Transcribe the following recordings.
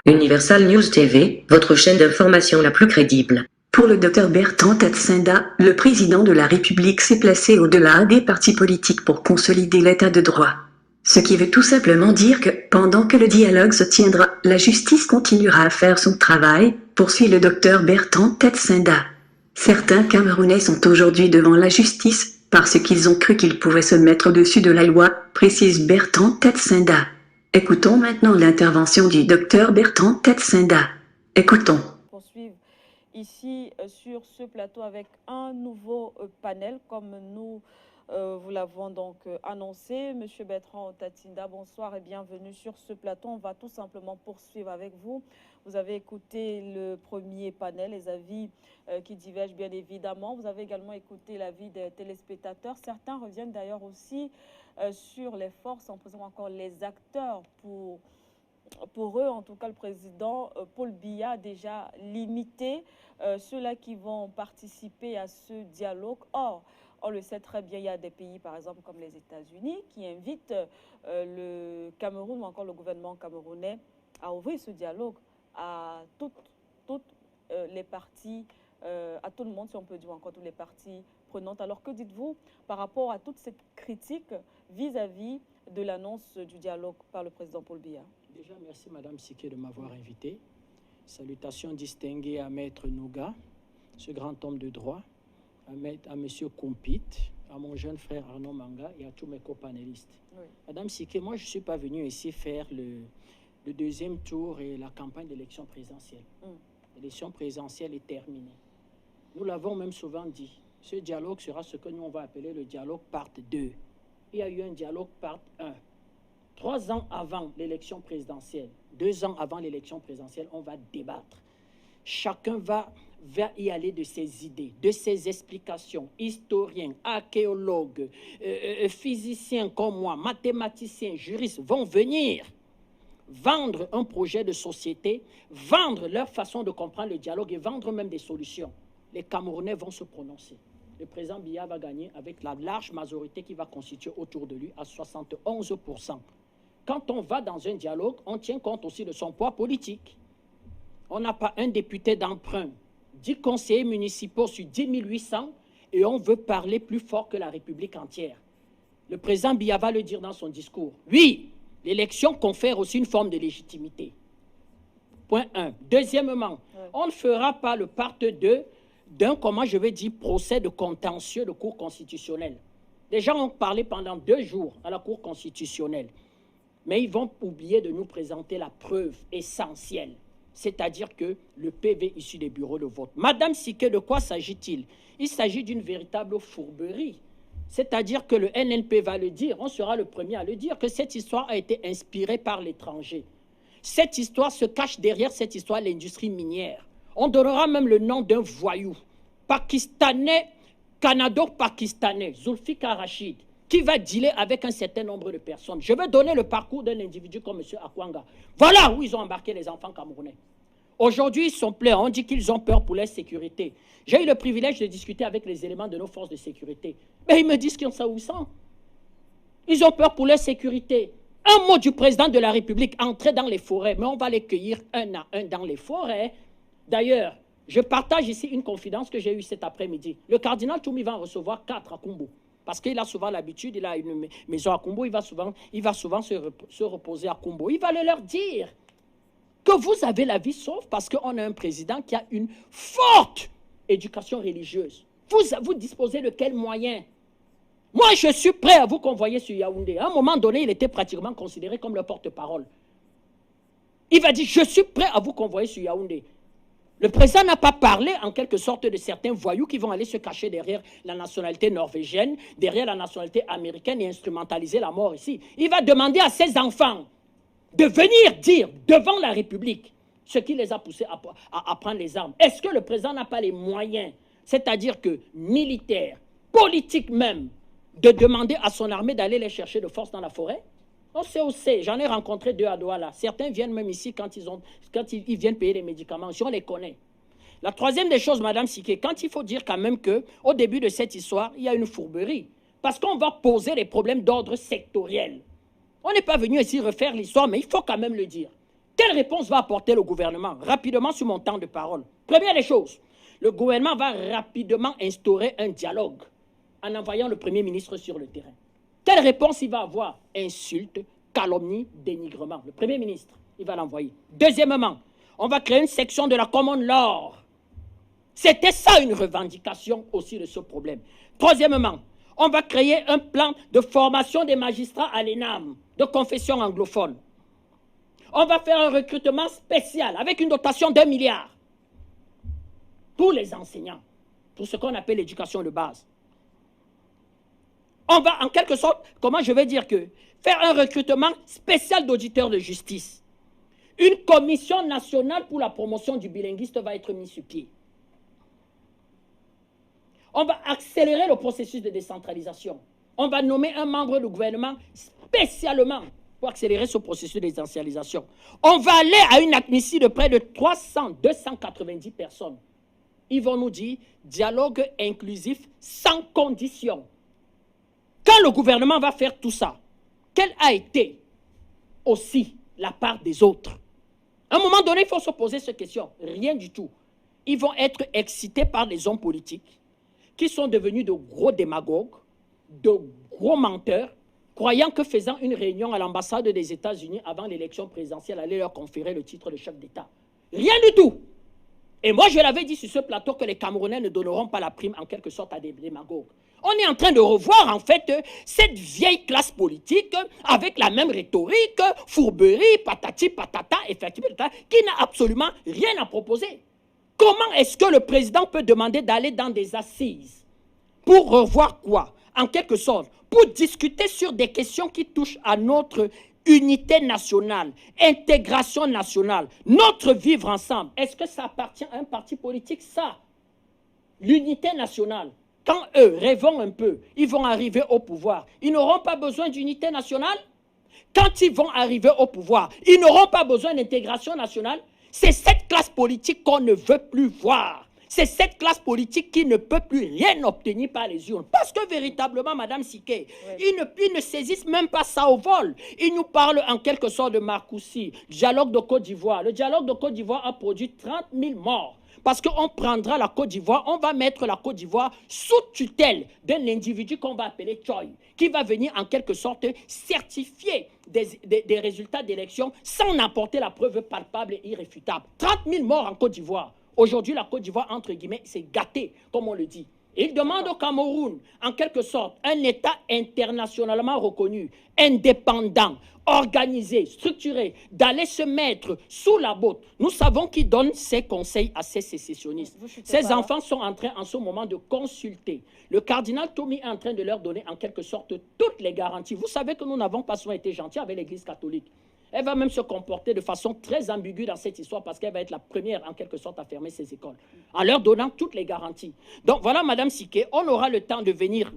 Universal News TV, votre chaîne d'information la plus crédible. Pour le Dr Bertrand Tatsinda, le président de la République s'est placé au-delà des partis politiques pour consolider l'état de droit. Ce qui veut tout simplement dire que, pendant que le dialogue se tiendra, la justice continuera à faire son travail, poursuit le Dr Bertrand Tatsinda. Certains Camerounais sont aujourd'hui devant la justice, parce qu'ils ont cru qu'ils pouvaient se mettre au-dessus de la loi, précise Bertrand Tatsinda. Écoutons maintenant l'intervention du Dr Bertrand Tatsinda. Écoutons. Poursuivre ici sur ce plateau avec un nouveau panel comme nous vous l'avons donc annoncé. Monsieur Bertrand Tatsinda, bonsoir et bienvenue sur ce plateau. On va tout simplement poursuivre avec vous. Vous avez écouté le premier panel, les avis qui divergent bien évidemment. Vous avez également écouté l'avis des téléspectateurs. Certains reviennent d'ailleurs aussi sur les forces en posant encore les acteurs pour eux, en tout cas, le président Paul Biya a déjà limité ceux-là qui vont participer à ce dialogue. Or, on le sait très bien, il y a des pays, par exemple, comme les États-Unis, qui invitent le Cameroun ou encore le gouvernement camerounais à ouvrir ce dialogue à toutes les parties, à tout le monde, si on peut dire encore toutes les parties prenantes. Alors, que dites-vous par rapport à toute cette critique vis-à-vis de l'annonce du dialogue par le président Paul Biya? Déjà, merci Madame Siké de m'avoir invité. Salutations distinguées à Maître Nouga, ce grand homme de droit, à Monsieur Compit, à mon jeune frère Arnaud Manga et à tous mes copanélistes. Oui. Madame Siké, moi je ne suis pas venu ici faire le deuxième tour et la campagne d'élection présidentielle. L'élection présidentielle est terminée. Nous l'avons même souvent dit. Ce dialogue sera ce que nous on va appeler le dialogue part 2. Il y a eu un dialogue part 1. 3 ans avant l'élection présidentielle, 2 ans avant l'élection présidentielle, on va débattre. Chacun va y aller de ses idées, de ses explications. Historiens, archéologues, physiciens comme moi, mathématiciens, juristes vont venir vendre un projet de société, vendre leur façon de comprendre le dialogue et vendre même des solutions. Les Camerounais vont se prononcer. Le président Biya va gagner avec la large majorité qui va constituer autour de lui à 71%. Quand on va dans un dialogue, on tient compte aussi de son poids politique. On n'a pas un député d'emprunt, 10 conseillers municipaux sur 10 800 et on veut parler plus fort que la République entière. Le président Biya va le dire dans son discours. Oui, l'élection confère aussi une forme de légitimité. Point 1. Deuxièmement, on ne fera pas le part 2 d'un, comment je vais dire, procès de contentieux de Cour constitutionnelle. Les gens ont parlé pendant 2 jours à la Cour constitutionnelle. Mais ils vont oublier de nous présenter la preuve essentielle, c'est-à-dire que le PV issu des bureaux de vote. Madame Siké, de quoi s'agit-il? Il s'agit d'une véritable fourberie. C'est-à-dire que le NNP va le dire, on sera le premier à le dire, que cette histoire a été inspirée par l'étranger. Cette histoire se cache derrière cette histoire l'industrie minière. On donnera même le nom d'un voyou, pakistanais, canado-pakistanais, Zulfikar Rachid, qui va dealer avec un certain nombre de personnes. Je vais donner le parcours d'un individu comme M. Akwanga. Voilà où ils ont embarqué les enfants camerounais. Aujourd'hui, ils sont pleins. On dit qu'ils ont peur pour leur sécurité. J'ai eu le privilège de discuter avec les éléments de nos forces de sécurité. Mais ils me disent qu'ils sont où ils sont. Ils ont peur pour leur sécurité. Un mot du président de la République, entrer dans les forêts. Mais on va les cueillir un à un dans les forêts. D'ailleurs, je partage ici une confidence que j'ai eue cet après-midi. Le cardinal Toumi va en recevoir 4 à Kumbo. Parce qu'il a souvent l'habitude, il a une maison à Kumbo, il va souvent se reposer à Kumbo. Il va leur dire que vous avez la vie sauve parce qu'on a un président qui a une forte éducation religieuse. Vous disposez de quels moyens? Moi, je suis prêt à vous convoyer sur Yaoundé. À un moment donné, il était pratiquement considéré comme le porte-parole. Il va dire, je suis prêt à vous convoyer sur Yaoundé. Le président n'a pas parlé, en quelque sorte, de certains voyous qui vont aller se cacher derrière la nationalité norvégienne, derrière la nationalité américaine et instrumentaliser la mort ici. Il va demander à ses enfants de venir dire devant la République ce qui les a poussés à prendre les armes. Est-ce que le président n'a pas les moyens, c'est-à-dire que militaires, politiques même, de demander à son armée d'aller les chercher de force dans la forêt? On sait, j'en ai rencontré 2 à Douala. Certains viennent même ici quand ils viennent payer les médicaments. Si on les connaît. La troisième des choses, Madame Siké, quand il faut dire quand même qu'au début de cette histoire, il y a une fourberie. Parce qu'on va poser des problèmes d'ordre sectoriel. On n'est pas venu ici refaire l'histoire, mais il faut quand même le dire. Quelle réponse va apporter le gouvernement? Rapidement sur mon temps de parole. Première des choses, le gouvernement va rapidement instaurer un dialogue en envoyant le Premier ministre sur le terrain. Quelle réponse il va avoir? Insulte, calomnie, dénigrement. Le Premier ministre, il va l'envoyer. Deuxièmement, on va créer une section de la common law. C'était ça une revendication aussi de ce problème. Troisièmement, on va créer un plan de formation des magistrats à l'ENAM, de confession anglophone. On va faire un recrutement spécial avec une dotation d'1 milliard pour les enseignants, pour ce qu'on appelle l'éducation de base. On va en quelque sorte, comment je vais dire que, faire un recrutement spécial d'auditeurs de justice. Une commission nationale pour la promotion du bilinguisme va être mise sur pied. On va accélérer le processus de décentralisation. On va nommer un membre du gouvernement spécialement pour accélérer ce processus de décentralisation. On va aller à une amnistie de près de 290 personnes. Ils vont nous dire dialogue inclusif sans condition. Quand le gouvernement va faire tout ça, quelle a été aussi la part des autres? À un moment donné, il faut se poser cette question. Rien du tout. Ils vont être excités par des hommes politiques qui sont devenus de gros démagogues, de gros menteurs, croyant que faisant une réunion à l'ambassade des États-Unis avant l'élection présidentielle allait leur conférer le titre de chef d'État. Rien du tout. Et moi, je l'avais dit sur ce plateau que les Camerounais ne donneront pas la prime en quelque sorte à des démagogues. On est en train de revoir en fait cette vieille classe politique avec la même rhétorique, fourberie, patati patata, effectivement, qui n'a absolument rien à proposer. Comment est-ce que le président peut demander d'aller dans des assises pour revoir quoi? En quelque sorte, pour discuter sur des questions qui touchent à notre unité nationale, intégration nationale, notre vivre ensemble. Est-ce que ça appartient à un parti politique, ça? L'unité nationale. Quand eux, rêvons un peu, ils vont arriver au pouvoir, ils n'auront pas besoin d'unité nationale? Quand ils vont arriver au pouvoir, ils n'auront pas besoin d'intégration nationale? C'est cette classe politique qu'on ne veut plus voir. C'est cette classe politique qui ne peut plus rien obtenir par les urnes. Parce que véritablement, Madame Siké, ils ne saisissent même pas ça au vol. Ils nous parlent en quelque sorte de Marcoussis, dialogue de Côte d'Ivoire. Le dialogue de Côte d'Ivoire a produit 30 000 morts. Parce qu'on prendra la Côte d'Ivoire, on va mettre la Côte d'Ivoire sous tutelle d'un individu qu'on va appeler Choi, qui va venir en quelque sorte certifier des résultats d'élection sans apporter la preuve palpable et irréfutable. 30 000 morts en Côte d'Ivoire. Aujourd'hui, la Côte d'Ivoire, entre guillemets, c'est gâté, comme on le dit. Il demande au Cameroun, en quelque sorte, un État internationalement reconnu, indépendant, organisé, structuré, d'aller se mettre sous la botte. Nous savons qui donne ces conseils à ces sécessionnistes. Ces enfants sont en train, en ce moment, de consulter. Le cardinal Tommy est en train de leur donner, en quelque sorte, toutes les garanties. Vous savez que nous n'avons pas souvent été gentils avec l'Église catholique. Elle va même se comporter de façon très ambiguë dans cette histoire parce qu'elle va être la première, en quelque sorte, à fermer ses écoles, en leur donnant toutes les garanties. Donc voilà, Madame Siké, on aura le temps de venir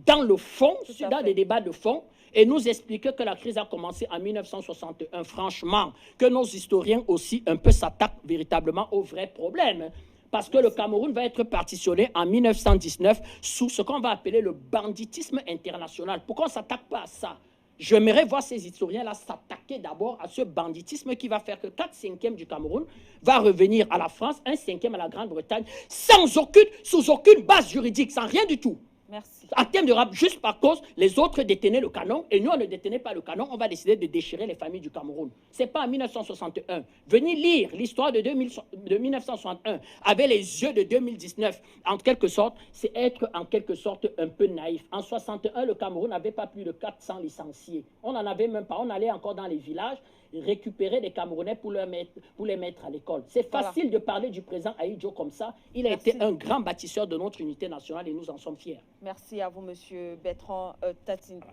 dans le fond, dans des débats de fond, et nous expliquer que la crise a commencé en 1961. Franchement, que nos historiens aussi un peu s'attaquent véritablement aux vrais problèmes. Parce que le Cameroun va être partitionné en 1919 sous ce qu'on va appeler le banditisme international. Pourquoi on ne s'attaque pas à ça? J'aimerais voir ces historiens-là s'attaquer d'abord à ce banditisme qui va faire que 4/5 du Cameroun va revenir à la France, 1/5 à la Grande-Bretagne, sous aucune base juridique, sans rien du tout. Merci. En termes de rap, juste par cause, les autres détenaient le canon et nous, on ne détenait pas le canon, on va décider de déchirer les familles du Cameroun. Ce n'est pas en 1961. Venez lire l'histoire de 1961 avec les yeux de 2019. En quelque sorte, c'est être en quelque sorte un peu naïf. En 61, le Cameroun n'avait pas plus de 400 licenciés. On n'en avait même pas. On allait encore dans les villages récupérer des Camerounais pour les mettre à l'école. C'est facile de parler du président Ahidjo comme ça. Il a été un grand bâtisseur de notre unité nationale et nous en sommes fiers. Merci à vous, Monsieur Bertrand Tatinda.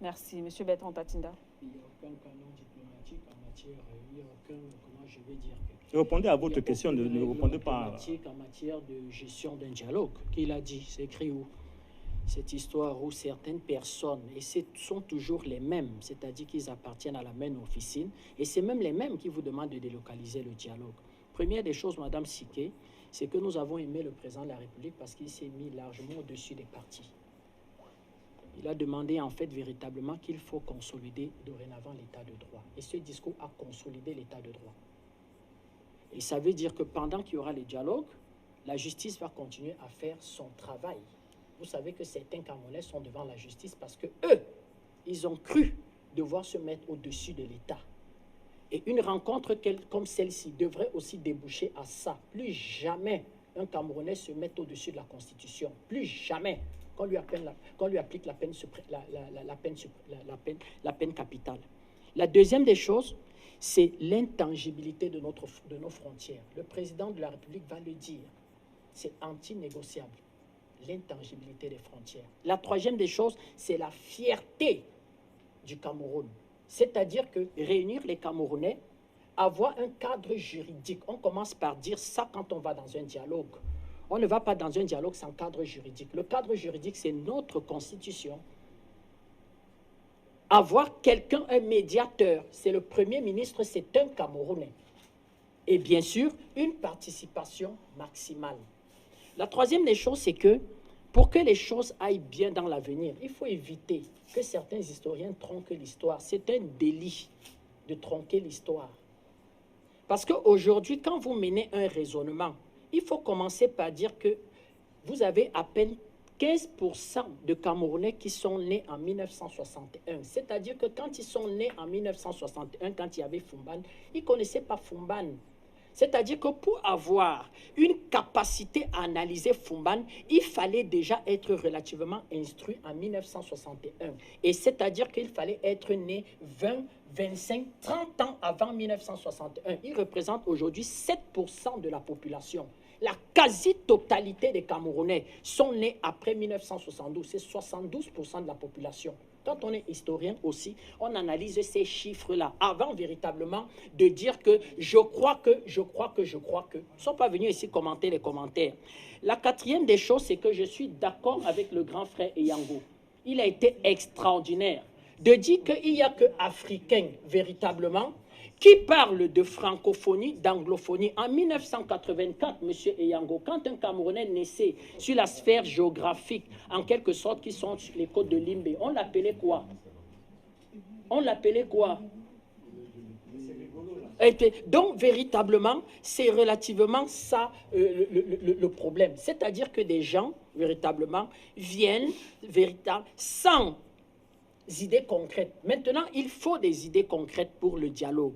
Merci, Monsieur Bertrand Tatinda. Il n'y a aucun canon diplomatique en matière, il n'y a aucun, comment je vais dire... Répondez à votre question, ne répondez pas... En matière de gestion d'un dialogue, qu'il a dit, c'est écrit où? Cette histoire où certaines personnes, et ce sont toujours les mêmes, c'est-à-dire qu'ils appartiennent à la même officine, et c'est même les mêmes qui vous demandent de délocaliser le dialogue. Première des choses, Madame Siké, c'est que nous avons aimé le président de la République parce qu'il s'est mis largement au-dessus des partis. Il a demandé en fait véritablement qu'il faut consolider dorénavant l'état de droit. Et ce discours a consolidé l'état de droit. Et ça veut dire que pendant qu'il y aura les dialogues, la justice va continuer à faire son travail. Vous savez que certains Camerounais sont devant la justice parce que eux, ils ont cru devoir se mettre au-dessus de l'État. Et une rencontre comme celle-ci devrait aussi déboucher à ça. Plus jamais un Camerounais se met au-dessus de la Constitution. Plus jamais qu'on lui applique la peine capitale. La deuxième des choses, c'est l'intangibilité de nos frontières. Le président de la République va le dire. C'est anti-négociable, l'intangibilité des frontières. La troisième des choses, c'est la fierté du Cameroun. C'est-à-dire que réunir les Camerounais, avoir un cadre juridique. On commence par dire ça quand on va dans un dialogue. On ne va pas dans un dialogue sans cadre juridique. Le cadre juridique, c'est notre constitution. Avoir quelqu'un, un médiateur, c'est le Premier ministre, c'est un Camerounais. Et bien sûr, une participation maximale. La troisième des choses, c'est que pour que les choses aillent bien dans l'avenir, il faut éviter que certains historiens tronquent l'histoire. C'est un délit de tronquer l'histoire. Parce qu'aujourd'hui, quand vous menez un raisonnement, il faut commencer par dire que vous avez à peine 15% de Camerounais qui sont nés en 1961. C'est-à-dire que quand ils sont nés en 1961, quand il y avait Fumban, ils ne connaissaient pas Fumban. C'est-à-dire que pour avoir une capacité à analyser Fumban, il fallait déjà être relativement instruit en 1961. Et c'est-à-dire qu'il fallait être né 20, 25, 30 ans avant 1961. Il représente aujourd'hui 7% de la population. La quasi-totalité des Camerounais sont nés après 1972. C'est 72% de la population. Quand on est historien aussi, on analyse ces chiffres-là avant véritablement de dire que je crois que. Ils ne sont pas venus ici commenter les commentaires. La quatrième des choses, c'est que je suis d'accord avec le grand frère Eyango. Il a été extraordinaire de dire qu'il n'y a que Africains véritablement qui parle de francophonie, d'anglophonie. En 1984, M. Eyango, quand un Camerounais naissait sur la sphère géographique, en quelque sorte, qui sont sur les côtes de Limbe, on l'appelait quoi? On l'appelait quoi? Donc, véritablement, c'est relativement ça le problème. C'est-à-dire que des gens, véritablement, viennent sans idées concrètes. Maintenant, il faut des idées concrètes pour le dialogue.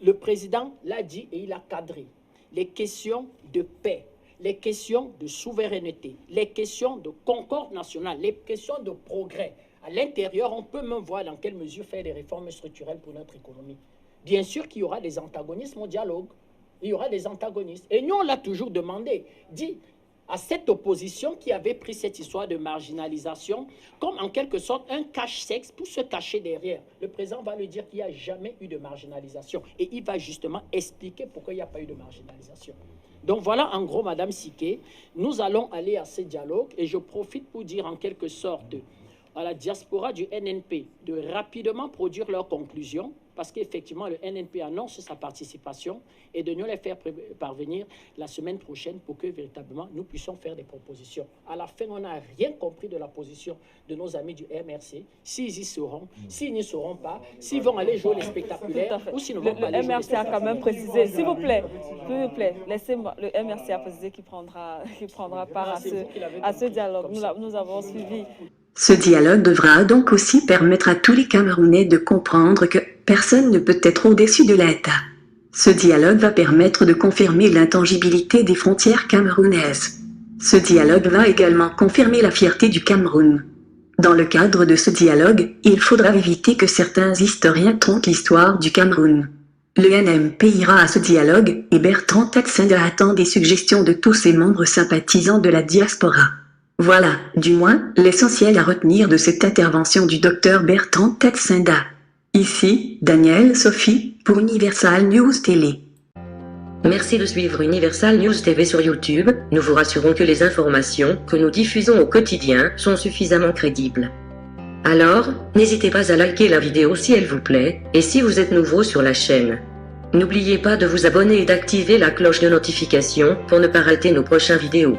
Le président l'a dit et il a cadré. Les questions de paix, les questions de souveraineté, les questions de concorde nationale, les questions de progrès. À l'intérieur, on peut même voir dans quelle mesure faire des réformes structurelles pour notre économie. Bien sûr qu'il y aura des antagonismes au dialogue. Il y aura des antagonistes. Et nous, on l'a toujours demandé. Dit à cette opposition qui avait pris cette histoire de marginalisation comme en quelque sorte un cache-sexe pour se cacher derrière. Le président va lui dire qu'il n'y a jamais eu de marginalisation et il va justement expliquer pourquoi il n'y a pas eu de marginalisation. Donc voilà en gros, Madame Siké, nous allons aller à ce dialogue et je profite pour dire en quelque sorte à la diaspora du NNP de rapidement produire leurs conclusions parce qu'effectivement, le NNP annonce sa participation et de nous les faire parvenir la semaine prochaine pour que véritablement nous puissions faire des propositions. À la fin, on n'a rien compris de la position de nos amis du MRC, s'ils y seront, s'ils n'y seront pas, s'ils vont aller jouer les spectaculaires ou s'ils ne vont pas aller jouer les spectaculaires. Le MRC a quand même précisé, s'il vous plaît, laissez-moi, le MRC a précisé qu'il prendra part à ce dialogue. Nous avons suivi. Ce dialogue devra donc aussi permettre à tous les Camerounais de comprendre que personne ne peut être au-dessus de l'État. Ce dialogue va permettre de confirmer l'intangibilité des frontières camerounaises. Ce dialogue va également confirmer la fierté du Cameroun. Dans le cadre de ce dialogue, il faudra éviter que certains historiens tronquent l'histoire du Cameroun. Le NMP ira à ce dialogue et Bertrand Tatsinda attend des suggestions de tous ses membres sympathisants de la diaspora. Voilà, du moins, l'essentiel à retenir de cette intervention du docteur Bertrand Tatsinda. Ici, Daniel Sophie, pour Universal News Télé. Merci de suivre Universal News TV sur YouTube. Nous vous rassurons que les informations que nous diffusons au quotidien sont suffisamment crédibles. Alors, n'hésitez pas à liker la vidéo si elle vous plaît, et si vous êtes nouveau sur la chaîne. N'oubliez pas de vous abonner et d'activer la cloche de notification pour ne pas rater nos prochaines vidéos.